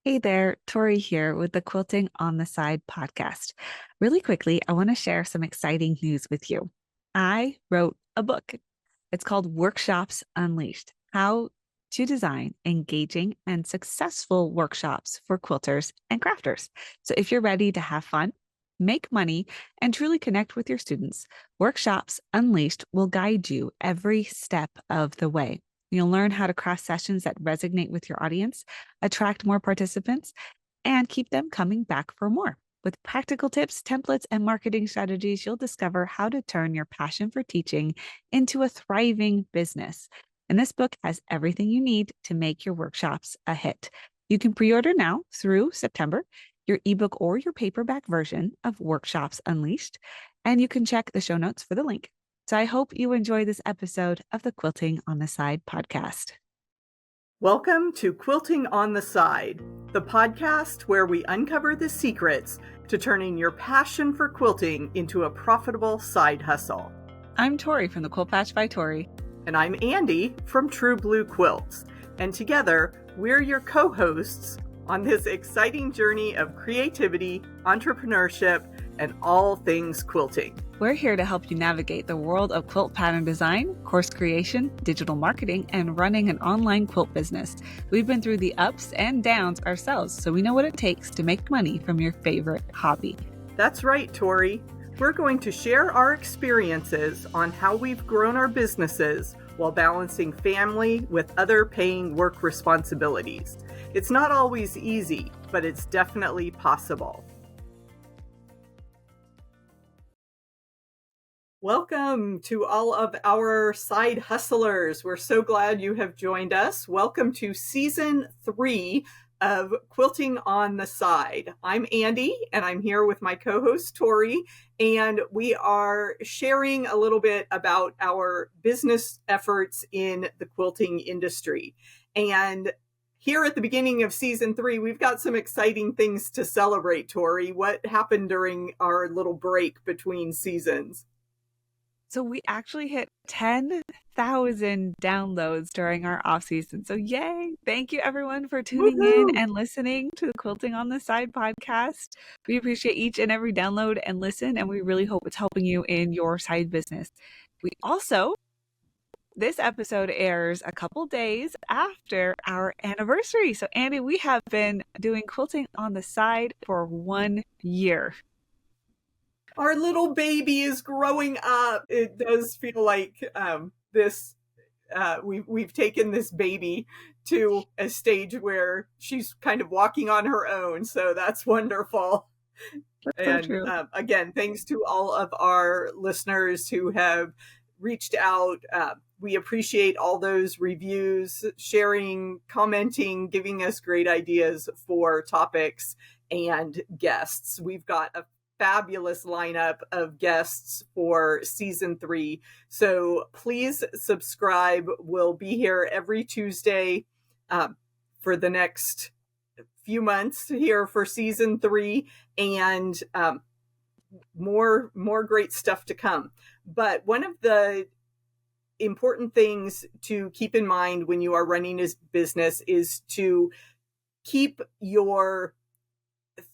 Hey there, Tori here with the Quilting on the Side podcast. Really quickly, I want to share some exciting news with you. I wrote a book. It's called Workshops Unleashed: How to Design Engaging and Successful Workshops for Quilters and Crafters. So if you're ready to have fun, make money, and truly connect with your students, Workshops Unleashed will guide you every step of the way. You'll learn how to craft sessions that resonate with your audience, attract more participants, and keep them coming back for more. With practical tips, templates, and marketing strategies, you'll discover how to turn your passion for teaching into a thriving business. And this book has everything you need to make your workshops a hit. You can pre order now through September your ebook or your paperback version of Workshops Unleashed, and you can check the show notes for the link. So I hope you enjoy this episode of the Quilting on the Side podcast. Welcome to Quilting on the Side, the podcast where we uncover the secrets to turning your passion for quilting into a profitable side hustle. I'm Tori from the Quilt Patch by Tori. And I'm Andi from True Blue Quilts. And together, we're your co-hosts on this exciting journey of creativity, entrepreneurship, and all things quilting. We're here to help you navigate the world of quilt pattern design, course creation, digital marketing, and running an online quilt business. We've been through the ups and downs ourselves, so we know what it takes to make money from your favorite hobby. That's right, Tori. We're going to share our experiences on how we've grown our businesses while balancing family with other paying work responsibilities. It's not always easy, but it's definitely possible. Welcome to all of our side hustlers. We're so glad you have joined us. Welcome to season 3 of Quilting on the Side. I'm Andi, and I'm here with my co-host Tori, and we are sharing a little bit about our business efforts in the quilting industry. And here at the beginning of season 3, we've got some exciting things to celebrate, Tori. What happened during our little break between seasons? So we actually hit 10,000 downloads during our off season. So yay. Thank you everyone for tuning in and listening to the Quilting on the Side podcast. We appreciate each and every download and listen, and we really hope it's helping you in your side business. This episode airs a couple days after our anniversary. So Andi, we have been doing Quilting on the Side for 1 year. Our little baby is growing up. It does feel like we've taken this baby to a stage where she's kind of walking on her own. So that's wonderful. That's so true. Again, thanks to all of our listeners who have reached out. We appreciate all those reviews, sharing, commenting, giving us great ideas for topics and guests. We've got a fabulous lineup of guests for season 3. So please subscribe. We'll be here every Tuesday for the next few months here for season 3, and more great stuff to come. But one of the important things to keep in mind when you are running a business is to keep your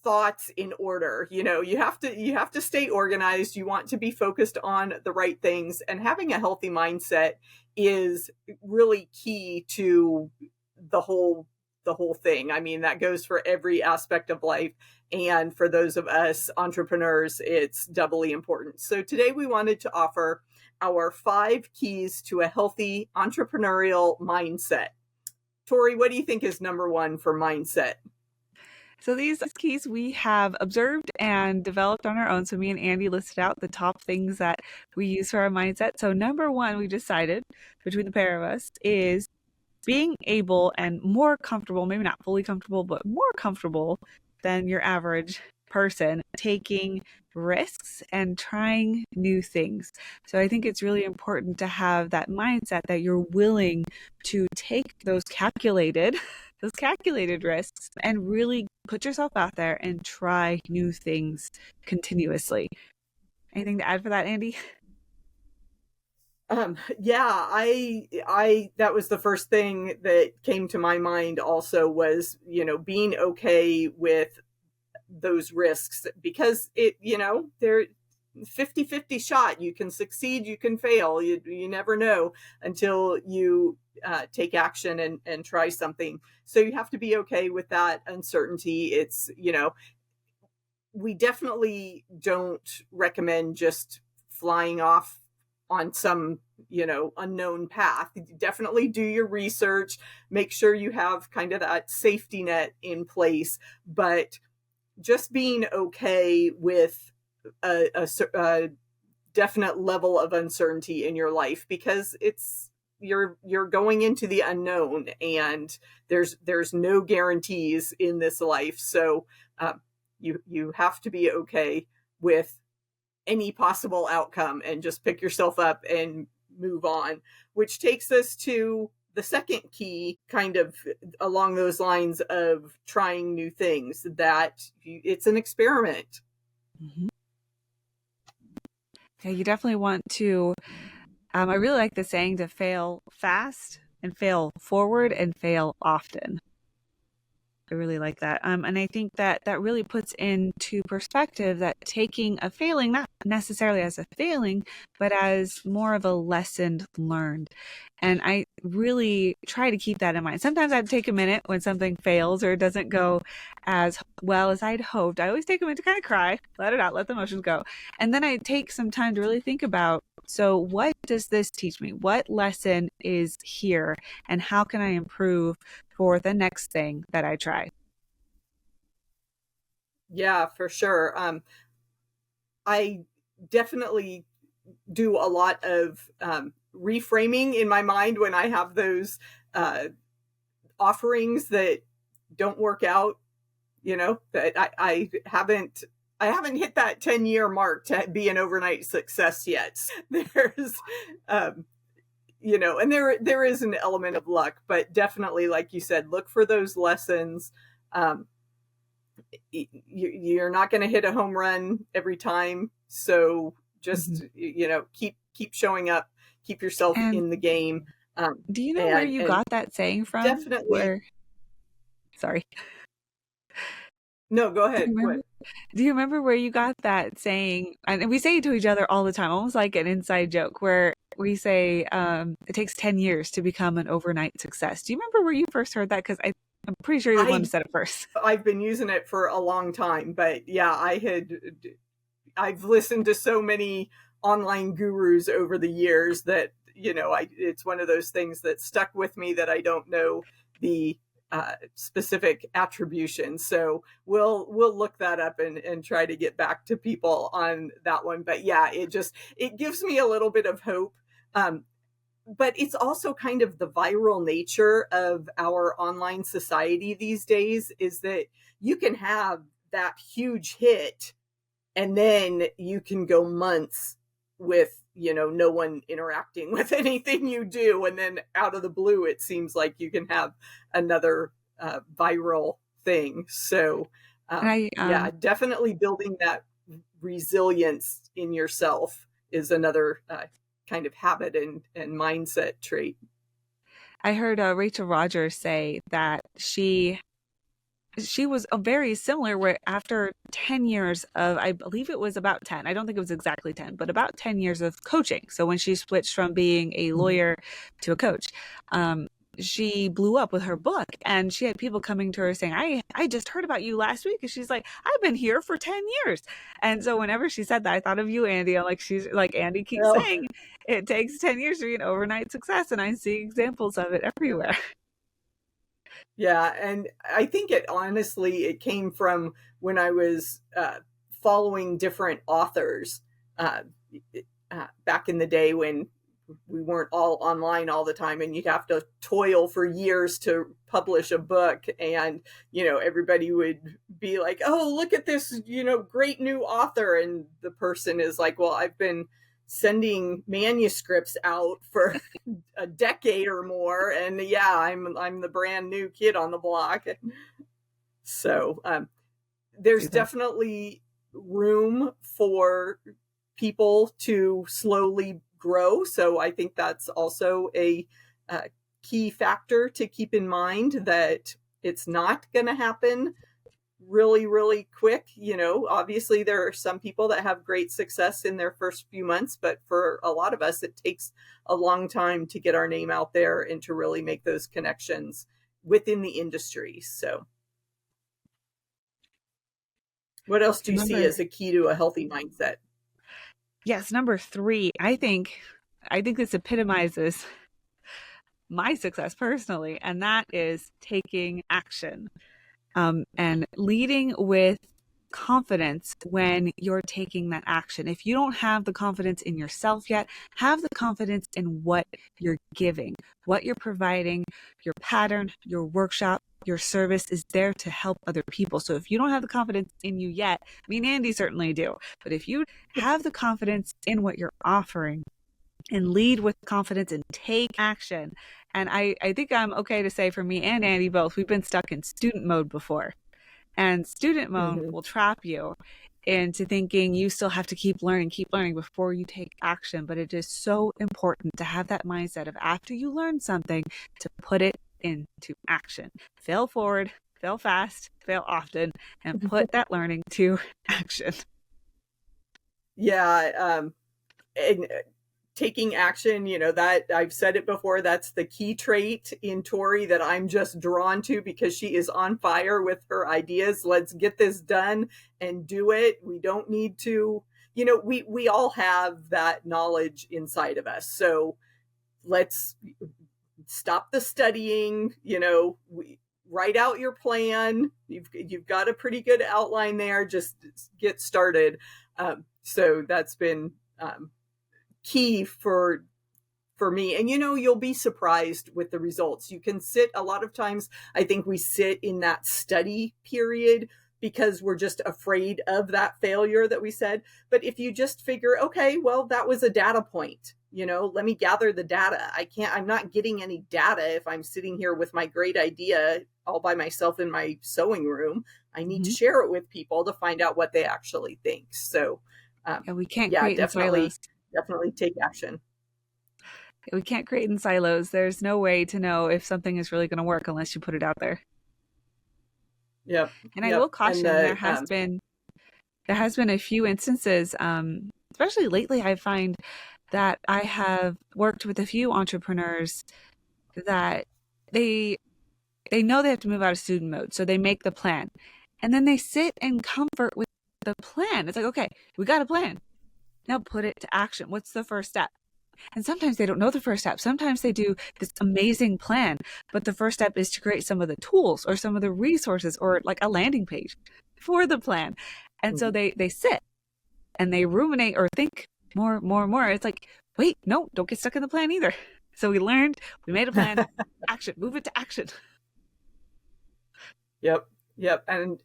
thoughts in order. You have to stay organized. You want to be focused on the right things, and having a healthy mindset is really key to the whole thing. I mean, that goes for every aspect of life, and for those of us entrepreneurs, it's doubly important. So today we wanted to offer our 5 keys to a healthy entrepreneurial mindset. Tori, what do you think is number 1 for mindset? So these keys we have observed and developed on our own. So me and Andi listed out the top things that we use for our mindset. So number 1, we decided between the pair of us is being able and more comfortable, maybe not fully comfortable, but more comfortable than your average person taking risks and trying new things. So I think it's really important to have that mindset that you're willing to take those calculated risks and really put yourself out there and try new things continuously. Anything to add for that, Andi? Yeah, that was the first thing that came to my mind also was, being okay with those risks, because they're 50-50 shot. You can succeed, you can fail. You never know until you take action and try something. So you have to be okay with that uncertainty. We definitely don't recommend just flying off on some unknown path. Definitely do your research, make sure you have kind of that safety net in place, but just being okay with a definite level of uncertainty in your life, because you're going into the unknown, and there's no guarantees in this life. So you have to be okay with any possible outcome and just pick yourself up and move on, which takes us to the second key, kind of along those lines of trying new things, that it's an experiment. Mm-hmm. Yeah, you definitely want to. I really like the saying to fail fast and fail forward and fail often. I really like that. And I think that that really puts into perspective that taking a failing, not necessarily as a failing, but as more of a lesson learned. And I really try to keep that in mind. Sometimes I'd take a minute when something fails or doesn't go as well as I'd hoped. I always take a minute to kind of cry, let it out, let the emotions go. And then I take some time to really think about, so what does this teach me? What lesson is here? And how can I improve for the next thing that I try? Yeah, for sure. I definitely do a lot of reframing in my mind when I have those uh, offerings that don't work out. That I haven't hit that 10-year mark to be an overnight success yet. There's and there is an element of luck, but definitely, like you said, look for those lessons. um, you're not going to hit a home run every time, so Mhm. just keep showing up, keep yourself And in the game. do you know where And you got that saying from? definitely. Where, sorry, No, go do you ahead. remember? What? Do you remember where you got that saying? And we say it to each other all the time, almost like an inside joke, where we say it takes 10 years to become an overnight success. Do you remember where you first heard that? Because I'm pretty sure you're the one who I said it first. I've been using it for a long time, but yeah, I've listened to so many online gurus over the years that it's one of those things that stuck with me, that I don't know the specific attribution. So we'll look that up and try to get back to people on that one. But yeah, it gives me a little bit of hope. Um, but it's also kind of the viral nature of our online society these days, is that you can have that huge hit, and then you can go months with no one interacting with anything you do, and then out of the blue it seems like you can have another viral thing. So And I yeah, definitely building that resilience in yourself is another kind of habit and mindset trait. I heard Rachel Rogers say that she was a very similar, where after 10 years of, I believe it was about 10, I don't think it was exactly 10, but about 10 years of coaching. So when she switched from being a lawyer to a coach, um, she blew up with her book, and she had people coming to her saying, I just heard about you last week. And she's like, I've been here for 10 years. And so whenever she said that, I thought of you, Andi. I'm like, she's like, Andi keeps Well, saying it takes 10 years to be an overnight success. And I see examples of it everywhere. yeah, and I think it came from when I was following different authors uh, back in the day, when we weren't all online all the time, and you'd have to toil for years to publish a book, and everybody would be like, oh, look at this great new author, and the person is like, well, I've been sending manuscripts out for a decade or more, and yeah, I'm the brand new kid on the block. So there's definitely room for people to slowly grow. So I think that's also a key factor to keep in mind, that it's not going to happen really, really quick. Obviously there are some people that have great success in their first few months, but for a lot of us, it takes a long time to get our name out there and to really make those connections within the industry. So what else do you see as a key to a healthy mindset? Yes, number 3, I think this epitomizes my success personally, and that is taking action. And leading with confidence when you're taking that action. If you don't have the confidence in yourself yet, have the confidence in what you're giving, what you're providing. Your pattern, your workshop, your service is there to help other people. So if you don't have the confidence in you yet, I mean, Andi certainly do, but if you have the confidence in what you're offering, and lead with confidence and take action. And I think I'm okay to say, for me and Andi both, we've been stuck in student mode before. And student mode will trap you into thinking you still have to keep learning before you take action. But it is so important to have that mindset of, after you learn something, to put it into action. Fail forward, fail fast, fail often, and put that learning to action. Yeah. And taking action, that I've said it before, that's the key trait in Tori that I'm just drawn to, because she is on fire with her ideas. Let's get this done and do it. We don't need to, we all have that knowledge inside of us. So let's stop the studying, write out your plan. You've got a pretty good outline there. Just get started. So that's been key for me. And you'll be surprised with the results. You can sit, a lot of times I think we sit in that study period because we're just afraid of that failure that we said. But if you just figure, okay, well, that was a data point, let me gather the data. I'm not getting any data if I'm sitting here with my great idea all by myself in my sewing room. I need to share it with people to find out what they actually think. So we can't create in silos. Definitely take action. We can't create in silos. There's no way to know if something is really going to work unless you put it out there. Yep. And I will caution, there has been a few instances, especially lately, I find that I have worked with a few entrepreneurs that they know they have to move out of student mode. So they make the plan, and then they sit in comfort with the plan. It's like, okay, we got a plan. Now put it to action. What's the first step? And sometimes they don't know the first step. Sometimes they do this amazing plan, but the first step is to create some of the tools or some of the resources or like a landing page for the plan. And so they sit and they ruminate or think more. It's like, wait, no, don't get stuck in the plan either. So we learned, we made a plan, action, move it to action. Yep. And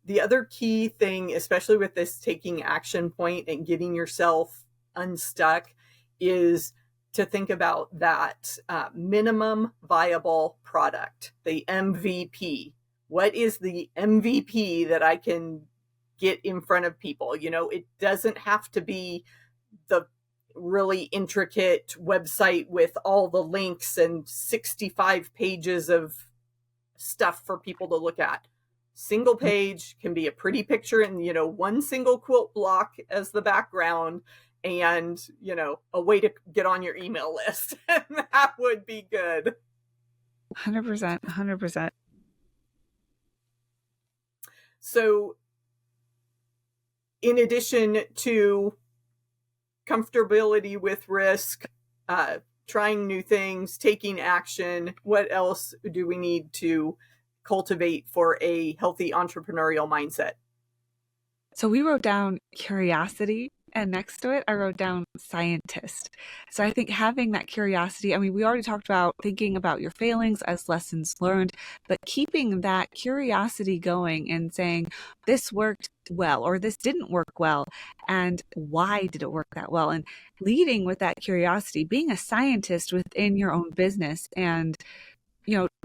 the other key thing, especially with this taking action point and getting yourself unstuck, is to think about that minimum viable product, the MVP. What is the MVP that I can get in front of people? It doesn't have to be the really intricate website with all the links and 65 pages of stuff for people to look at. Single page can be a pretty picture and, one single quilt block as the background and, a way to get on your email list. That would be good. 100%. So in addition to comfortability with risk, trying new things, taking action, what else do we need to cultivate for a healthy entrepreneurial mindset? So we wrote down curiosity, and next to it, I wrote down scientist. So I think having that curiosity, I mean, we already talked about thinking about your failings as lessons learned, but keeping that curiosity going and saying, this worked well, or this didn't work well, and why did it work that well? And leading with that curiosity, being a scientist within your own business and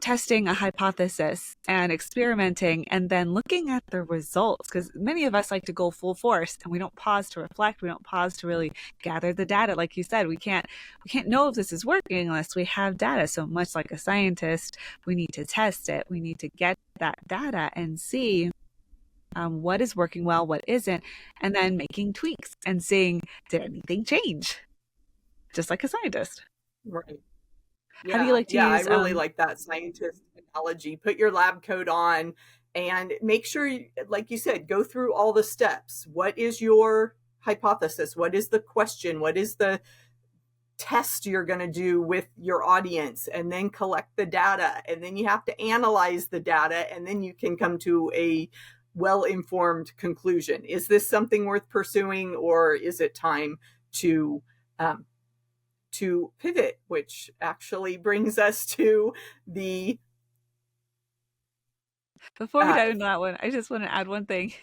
testing a hypothesis and experimenting and then looking at the results, because many of us like to go full force and we don't pause to reflect. We don't pause to really gather the data. Like you said, we can't know if this is working unless we have data. So much like a scientist, we need to test it. We need to get that data and see what is working well, what isn't, and then making tweaks and seeing, did anything change? Just like a scientist. Right. How do you Yeah, like to yeah, I use really like that scientist analogy. Put your lab coat on and make sure, like you said, go through all the steps. What is your hypothesis? What is the question? What is the test you're going to do with your audience? And then collect the data. And then you have to analyze the data. And then you can come to a well-informed conclusion. Is this something worth pursuing, or is it time to pivot, which actually brings us to the Before we dive into that one, I just want to add one thing.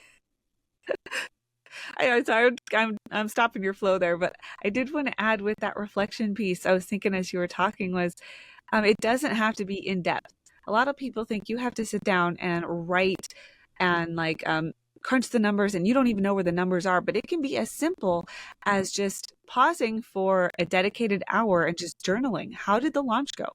I'm stopping your flow there, but I did want to add with that reflection piece. I was thinking as you were talking was, it doesn't have to be in depth. A lot of people think you have to sit down and write and crunch the numbers, and you don't even know where the numbers are. But it can be as simple as just pausing for a dedicated hour and just journaling. How did the launch go?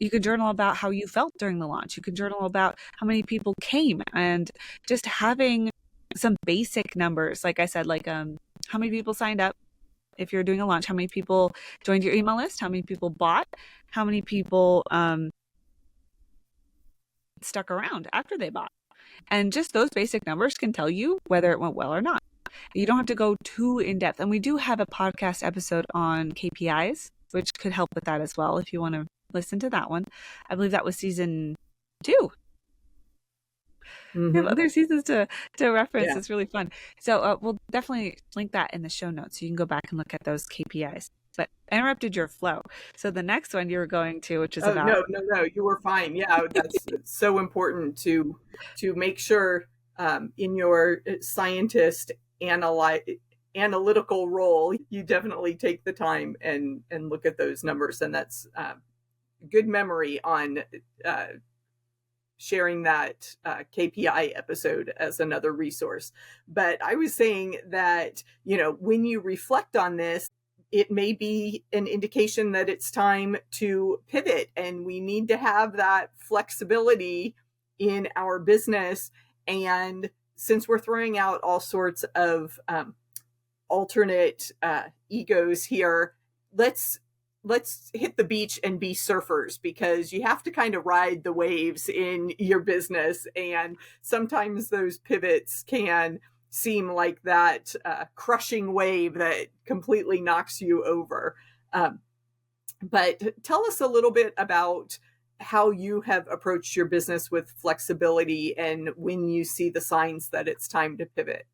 You can journal about how you felt during the launch. You can journal about how many people came, and just having some basic numbers. Like I said, how many people signed up if you're doing a launch, how many people joined your email list, how many people bought, how many people stuck around after they bought. And just those basic numbers can tell you whether it went well or not. You don't have to go too in depth. And we do have a podcast episode on KPIs, which could help with that as well if you want to listen to that one. I believe that was season 2. We have other seasons to reference. Yeah. It's really fun. So we'll definitely link that in the show notes, so you can go back and look at those KPIs. But I interrupted your flow. So the next one you were going to, which is about... No, you were fine. Yeah, that's so important to make sure in your scientist analytical role, you definitely take the time and look at those numbers. And that's good memory on sharing that KPI episode as another resource. But I was saying that, when you reflect on this, it may be an indication that it's time to pivot, and we need to have that flexibility in our business. And since we're throwing out all sorts of alternate egos here, let's hit the beach and be surfers, because you have to kind of ride the waves in your business. And sometimes those pivots can seem like that crushing wave that completely knocks you over. But tell us a little bit about how you have approached your business with flexibility and when you see the signs that it's time to pivot.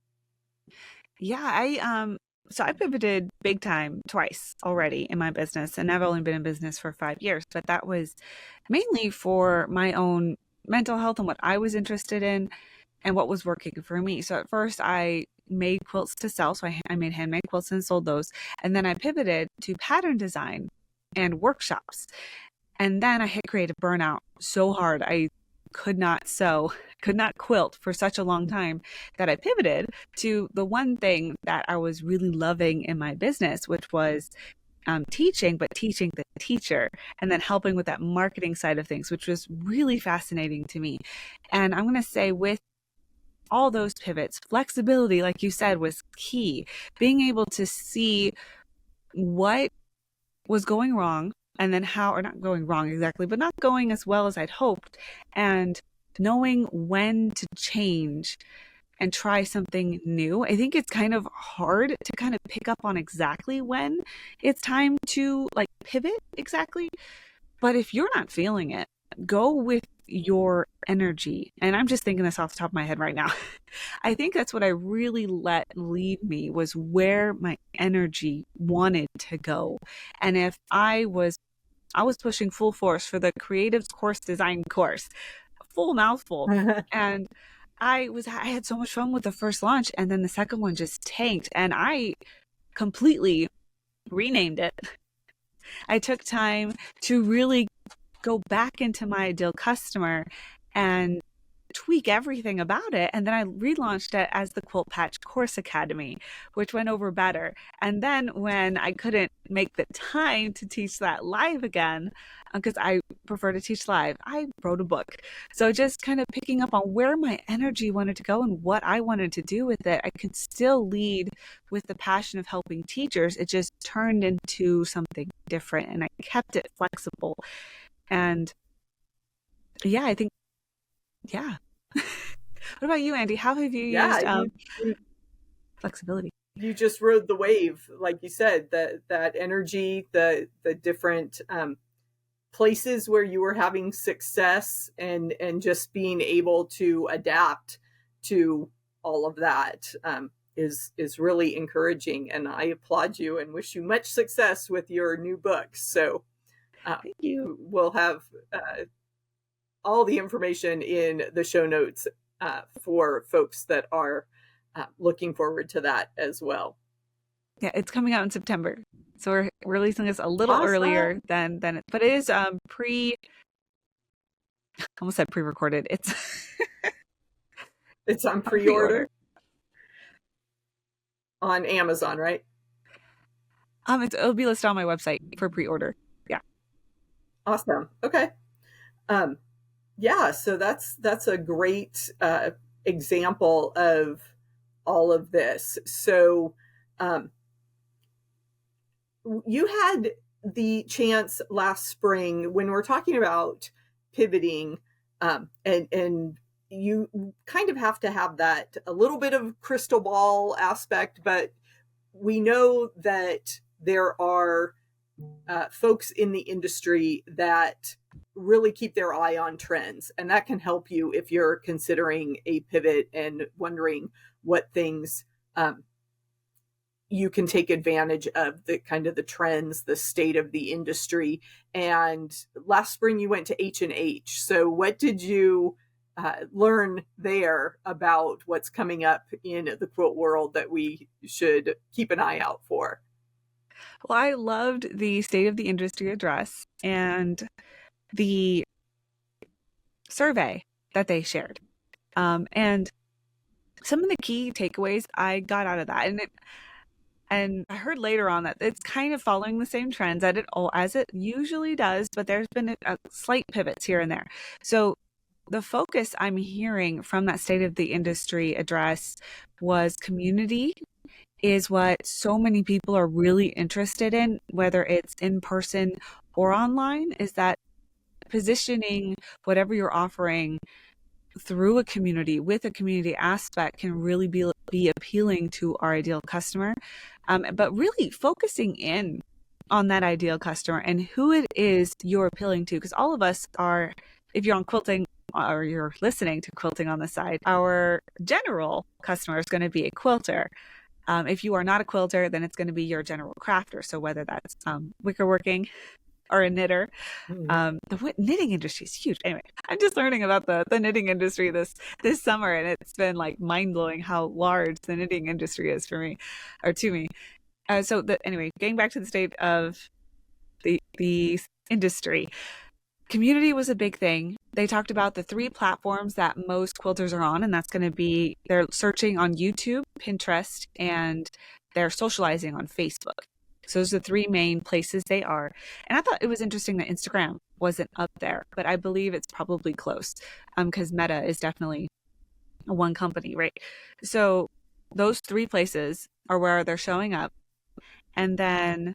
Yeah, so I pivoted big time twice already in my business, and I've only been in business for 5 years, but that was mainly for my own mental health and what I was interested in and what was working for me. So at first I made quilts to sell. So I made handmade quilts and sold those. And then I pivoted to pattern design and workshops. And then I hit creative burnout so hard. I could not sew, could not quilt for such a long time that I pivoted to the one thing that I was really loving in my business, which was teaching, but teaching the teacher, and then helping with that marketing side of things, which was really fascinating to me. And I'm going to say with all those pivots, flexibility, like you said, was key. Being able to see what was going wrong, and then how, or not going wrong exactly, but not going as well as I'd hoped, and knowing when to change and try something new. I think it's kind of hard to kind of pick up on exactly when it's time to pivot exactly. But if you're not feeling it, go with your energy. And I'm just thinking this off the top of my head right now. I think that's what I really let lead me, was where my energy wanted to go. And if I was pushing full force for the creatives course design course, full mouthful. And I had so much fun with the first launch, and then the second one just tanked, and I completely renamed it. I took time to really go back into my ideal customer and tweak everything about it. And then I relaunched it as the Quilt Patch Course Academy, which went over better. And then when I couldn't make the time to teach that live again, because I prefer to teach live, I wrote a book. So just kind of picking up on where my energy wanted to go and what I wanted to do with it. I could still lead with the passion of helping teachers. It just turned into something different, and I kept it flexible. And yeah, I think, yeah. What about you, Andi? How have you Yeah, used flexibility? you just rode the wave, like you said, that energy, the different places where you were having success, and just being able to adapt to all of that is really encouraging. And I applaud you and wish you much success with your new book. So Thank you. we'll have all the information in the show notes for folks that are looking forward to that as well. Yeah, it's coming out in September. So we're releasing this a little Awesome. earlier than it, but it is almost said pre-recorded. It's on pre-order on Amazon, right? It'll be listed on my website for pre-order. Yeah. Awesome. Okay. Yeah, so that's a great example of all of this. So you had the chance last spring when we're talking about pivoting, and you kind of have to have that a little bit of crystal ball aspect, but we know that there are folks in the industry that really keep their eye on trends, and that can help you if you're considering a pivot and wondering what things you can take advantage of, the kind of the trends, the state of the industry. And last spring you went to H&H. So what did you learn there about what's coming up in the quilt world that we should keep an eye out for? Well, I loved the state of the industry address and the survey that they shared. And some of the key takeaways I got out of that, and I heard later on that it's kind of following the same trends as it usually does, but there's been a slight pivots here and there. So the focus I'm hearing from that state of the industry address was community is what so many people are really interested in, whether it's in person or online, is that positioning whatever you're offering through a community with a community aspect can really be appealing to our ideal customer. But really focusing in on that ideal customer and who it is you're appealing to, because all of us are, if you're on Quilting or you're listening to Quilting on the Side, our general customer is going to be a quilter. If you are not a quilter, then it's going to be your general crafter. So whether that's wickerworking or a knitter, the knitting industry is huge. Anyway, I'm just learning about the knitting industry this summer, and it's been like mind blowing how large the knitting industry is for me, or to me. Anyway, getting back to the state of the industry, community was a big thing. They talked about the 3 platforms that most quilters are on, and that's going to be they're searching on YouTube, Pinterest, and they're socializing on Facebook. So those are the 3 main places they are. And I thought it was interesting that Instagram wasn't up there, but I believe it's probably close because Meta is definitely one company, right? So those 3 places are where they're showing up. And then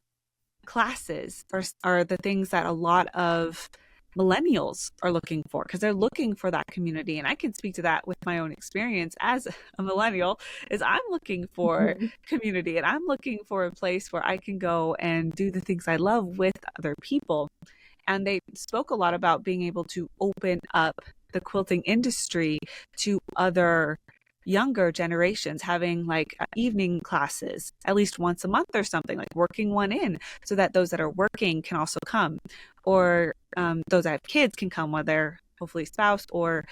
classes are the things that a lot of millennials are looking for, because they're looking for that community. And I can speak to that with my own experience as a millennial, is I'm looking for community, and I'm looking for a place where I can go and do the things I love with other people. And they spoke a lot about being able to open up the quilting industry to other younger generations, having like evening classes at least once a month or something, like working one in, so that those that are working can also come, or those that have kids can come, whether hopefully spouse or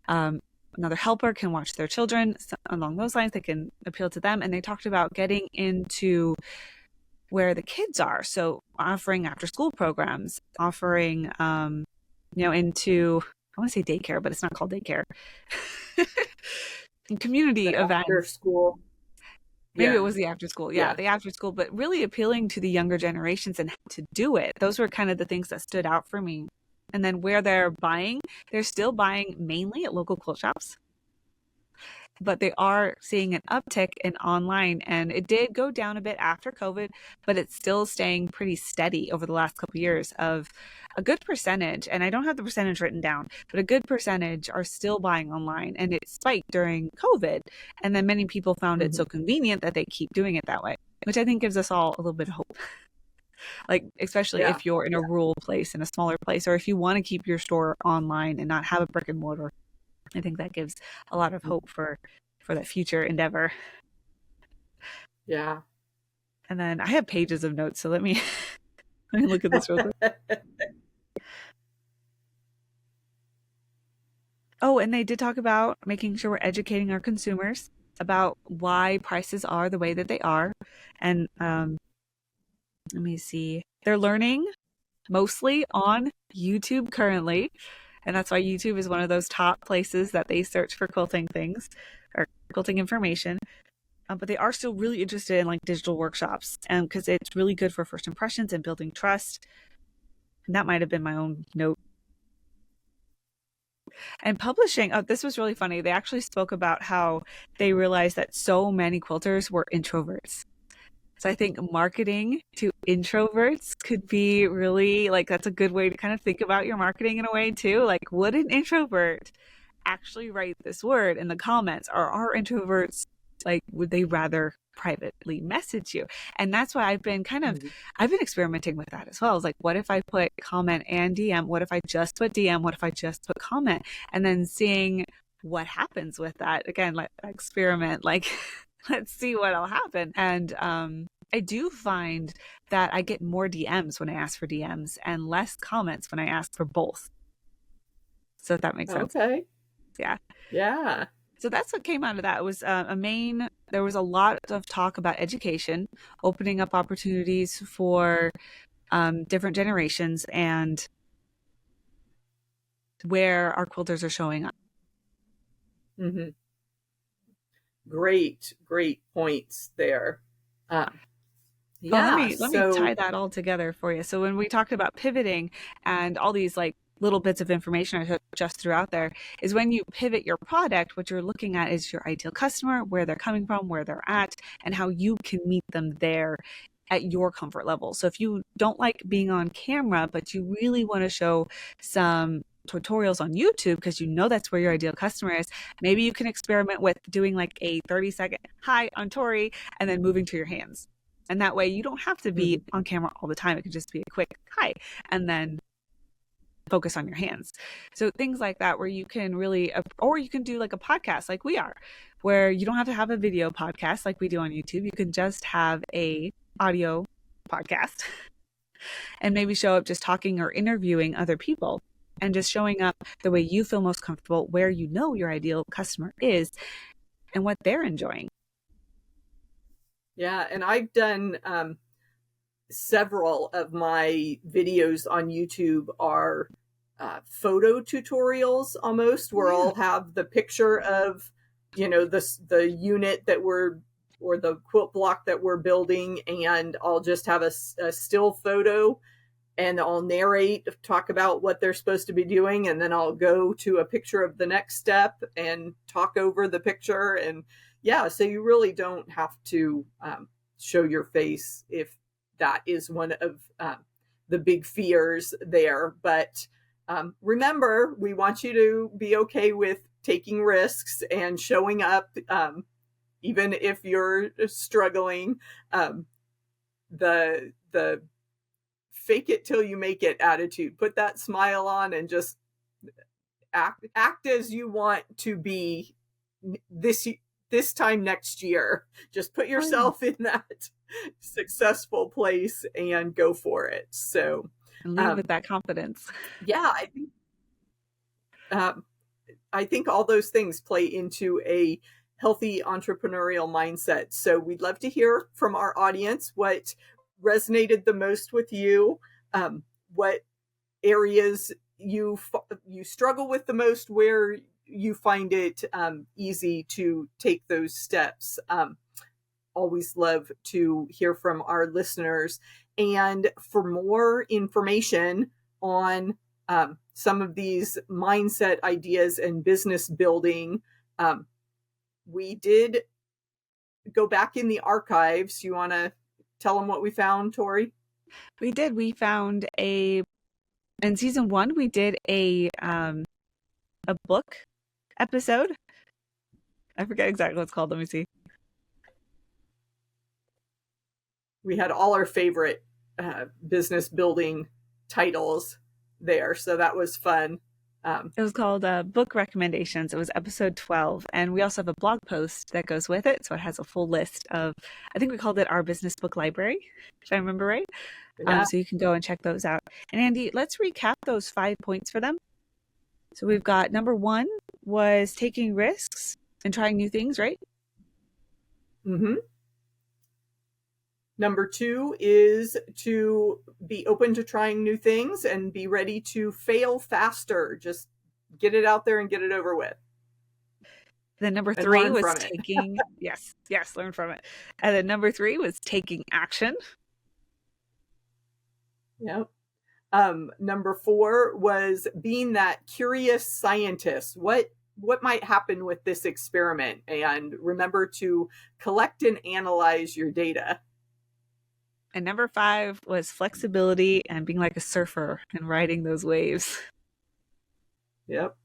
another helper can watch their children. So along those lines, they can appeal to them. And they talked about getting into where the kids are. So offering after school programs, offering into, I want to say daycare, but it's not called daycare. Community The after events. school. Maybe it Yeah. was the after school. Yeah, Yeah. the after school, but really appealing to the younger generations and how to do it. Those were kind of the things that stood out for me. And then where they're still buying mainly at local quilt shops, but they are seeing an uptick in online. And it did go down a bit after COVID, but it's still staying pretty steady over the last couple of years of a good percentage. And I don't have the percentage written down, but a good percentage are still buying online. And it spiked during COVID. And then many people found it Mm-hmm. so convenient that they keep doing it that way, which I think gives us all a little bit of hope. Like, especially Yeah. if you're in a rural place, in a smaller place, or if you want to keep your store online and not have a brick and mortar. I think that gives a lot of hope for that future endeavor. Yeah. And then I have pages of notes, so let me let me look at this real quick. Oh, and they did talk about making sure we're educating our consumers about why prices are the way that they are. And let me see. They're learning mostly on YouTube currently. And that's why YouTube is one of those top places that they search for quilting things or quilting information. But they are still really interested in like digital workshops, and because it's really good for first impressions and building trust. And that might have been my own note. And publishing, oh, this was really funny. They actually spoke about how they realized that so many quilters were introverts. So I think marketing to introverts could be really like that's a good way to kind of think about your marketing in a way too. Like, would an introvert actually write this word in the comments, or are introverts like would they rather privately message you? And that's why I've been experimenting with that as well. I was like, what if I put comment and DM? What if I just put DM? What if I just put comment? And then seeing what happens with that. Again, like experiment, like let's see what'll happen. And I do find that I get more DMs when I ask for DMs and less comments when I ask for both. So if that makes sense. Okay. Yeah. Yeah. So that's what came out of that. It was there was a lot of talk about education, opening up opportunities for different generations and where our quilters are showing up. Mm-hmm. Great points there. Oh, Yeah. let me tie So, that all together for you. So when we talked about pivoting and all these like little bits of information I just threw out there is when you pivot your product, what you're looking at is your ideal customer, where they're coming from, where they're at, and how you can meet them there at your comfort level. So if you don't like being on camera, but you really want to show some tutorials on YouTube because you know that's where your ideal customer is, maybe you can experiment with doing like a 30-second, hi, I'm Tori, and then moving to your hands. And that way you don't have to be mhm. on camera all the time. It could just be a quick hi and then focus on your hands. So things like that where you can really, or you can do like a podcast like we are, where you don't have to have a video podcast like we do on YouTube. You can just have a audio podcast and maybe show up just talking or interviewing other people and just showing up the way you feel most comfortable, where you know your ideal customer is and what they're enjoying. Yeah, and I've done several of my videos on YouTube are photo tutorials almost, where I'll have the picture of, the unit that we're or the quilt block that we're building, and I'll just have a still photo and I'll narrate, talk about what they're supposed to be doing, and then I'll go to a picture of the next step and talk over the picture. And yeah, so you really don't have to show your face if that is one of the big fears there. But remember, we want you to be okay with taking risks and showing up, even if you're struggling. The fake it till you make it attitude. Put that smile on and just act as you want to be this time next year. Just put yourself in that successful place and go for it. So, And leave with that confidence. yeah, I think all those things play into a healthy entrepreneurial mindset. So we'd love to hear from our audience what resonated the most with you, what areas you struggle with the most, where you find it easy to take those steps. Always love to hear from our listeners. And for more information on some of these mindset ideas and business building, we did go back in the archives. You want to tell them what we found, Tori? We did. We found in season 1, we did a book episode. I forget exactly what it's called. Let me see. We had all our favorite business building titles there, so that was fun. It was called Book Recommendations. It was episode 12. And we also have a blog post that goes with it. So it has a full list of, I think we called it our business book library, if I remember right. Yeah. So you can go and check those out. And Andi, let's recap those 5 points for them. So we've got number 1 was taking risks and trying new things, right? Mm-hmm. Number 2 is to be open to trying new things and be ready to fail faster. Just get it out there and get it over with. Then number 3 was taking, yes, learn from it. And then number 3 was taking action. Yep. Number 4 was being that curious scientist. What might happen with this experiment? And remember to collect and analyze your data. And number 5 was flexibility and being like a surfer and riding those waves. Yep.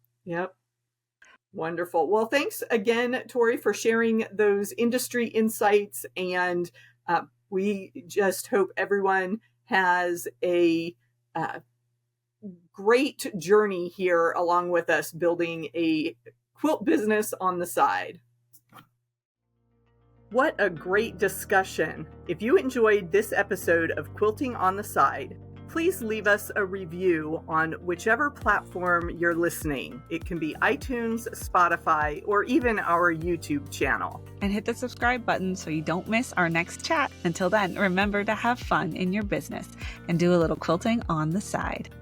Wonderful. Well, thanks again, Tori, for sharing those industry insights. And we just hope everyone has a great journey here along with us, building a quilt business on the side. What a great discussion. If you enjoyed this episode of Quilting on the Side, please leave us a review on whichever platform you're listening. It can be iTunes, Spotify, or even our YouTube channel. And hit the subscribe button so you don't miss our next chat. Until then, remember to have fun in your business and do a little quilting on the side.